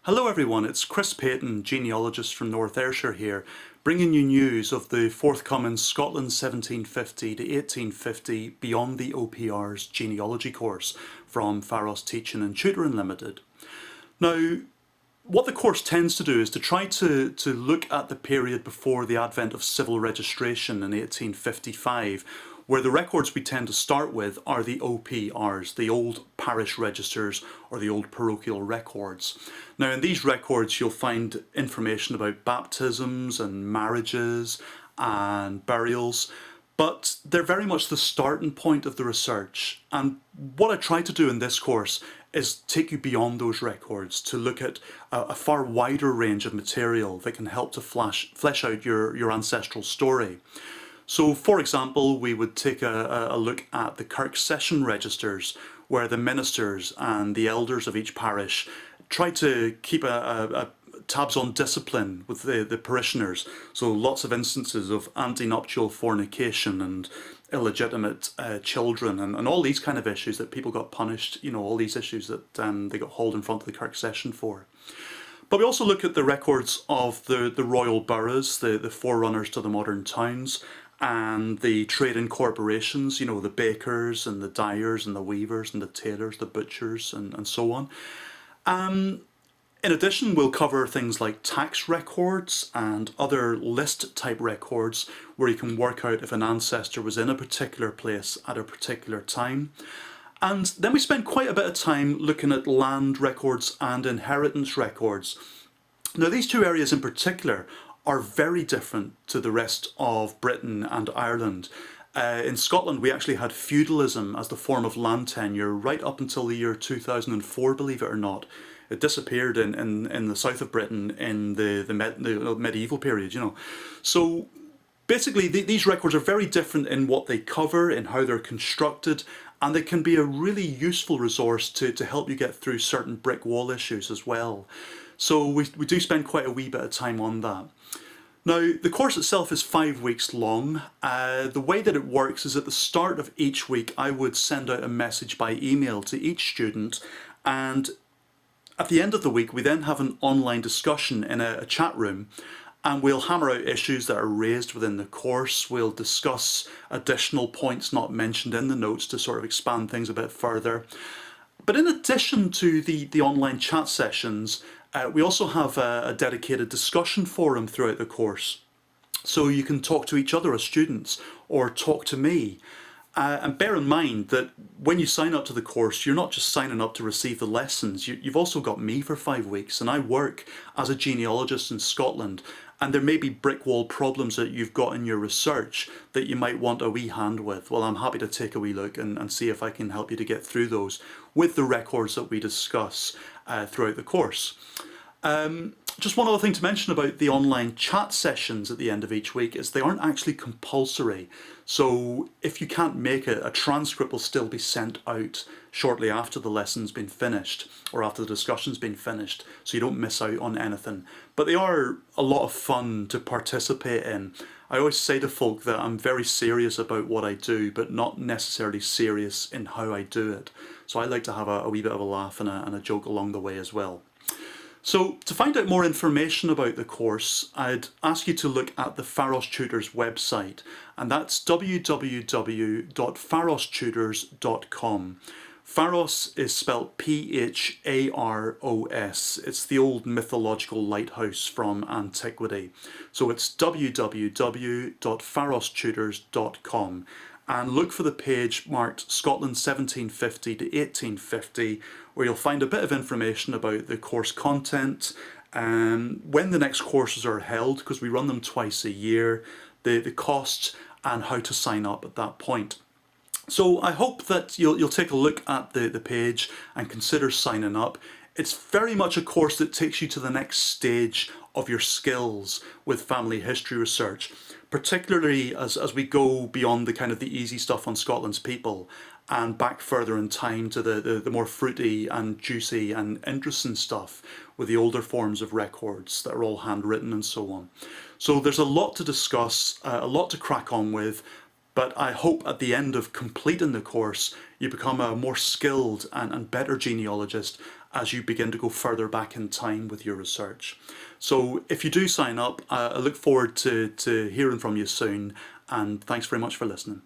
Hello everyone, it's Chris Payton, genealogist from North Ayrshire here, bringing you news of the forthcoming Scotland 1750 to 1850 Beyond the OPRs genealogy course from Pharos Teaching and Tutoring Limited. Now, what the course tends to do is to try to look at the period before the advent of civil registration in 1855, where the records we tend to start with are the OPRs, the old parish registers or the old parochial records. Now in these records you'll find information about baptisms and marriages and burials, but they're very much the starting point of the research. And what I try to do in this course is take you beyond those records to look at a far wider range of material that can help to flesh out your ancestral story. So, for example, we would take a look at the Kirk session registers, where the ministers and the elders of each parish try to keep tabs on discipline with the parishioners. So lots of instances of anti-nuptial fornication and illegitimate children and all these kind of issues that people got punished, all these issues that they got hauled in front of the Kirk session for. But we also look at the records of the royal boroughs, the forerunners to the modern towns, and the trading corporations, the bakers and the dyers and the weavers and the tailors, the butchers and so on. In addition, we'll cover things like tax records and other list type records where you can work out if an ancestor was in a particular place at a particular time. And then we spend quite a bit of time looking at land records and inheritance records. Now, these two areas in particular are very different to the rest of Britain and Ireland. In Scotland, we actually had feudalism as the form of land tenure right up until the year 2004, believe it or not. It disappeared in the south of Britain in the medieval period, So basically, these records are very different in what they cover, in how they're constructed, and they can be a really useful resource to help you get through certain brick wall issues as well. So we do spend quite a wee bit of time on that. Now, the course itself is 5 weeks long. The way that it works is at the start of each week, I would send out a message by email to each student, and at the end of the week, we then have an online discussion in a chat room, and we'll hammer out issues that are raised within the course. We'll discuss additional points not mentioned in the notes to sort of expand things a bit further. But in addition to the online chat sessions, we also have a dedicated discussion forum throughout the course. So you can talk to each other as students or talk to me. And bear in mind that when you sign up to the course, you're not just signing up to receive the lessons. You've also got me for 5 weeks, and I work as a genealogist in Scotland. And there may be brick wall problems that you've got in your research that you might want a wee hand with. Well, I'm happy to take a wee look and see if I can help you to get through those with the records that we discuss throughout the course. Just one other thing to mention about the online chat sessions at the end of each week is they aren't actually compulsory. So if you can't make it, a transcript will still be sent out shortly after the lesson's been finished or after the discussion's been finished, so you don't miss out on anything. But they are a lot of fun to participate in. I always say to folk that I'm very serious about what I do, but not necessarily serious in how I do it. So I like to have a wee bit of a laugh and a joke along the way as well. So to find out more information about the course, I'd ask you to look at the Pharos Tutors website, and that's www.pharostutors.com. Pharos is spelt P-H-A-R-O-S. It's the old mythological lighthouse from antiquity. So it's www.pharostutors.com. And look for the page marked Scotland 1750 to 1850, where you'll find a bit of information about the course content, when the next courses are held, because we run them twice a year, the costs, and how to sign up at that point. So I hope that you'll take a look at the page and consider signing up. It's very much a course that takes you to the next stage of your skills with family history research, particularly as we go beyond the kind of the easy stuff on Scotland's people and back further in time to the more fruity and juicy and interesting stuff with the older forms of records that are all handwritten and so on. So there's a lot to discuss, a lot to crack on with, but I hope at the end of completing the course you become a more skilled and better genealogist as you begin to go further back in time with your research. So if you do sign up, I look forward to hearing from you soon, and thanks very much for listening.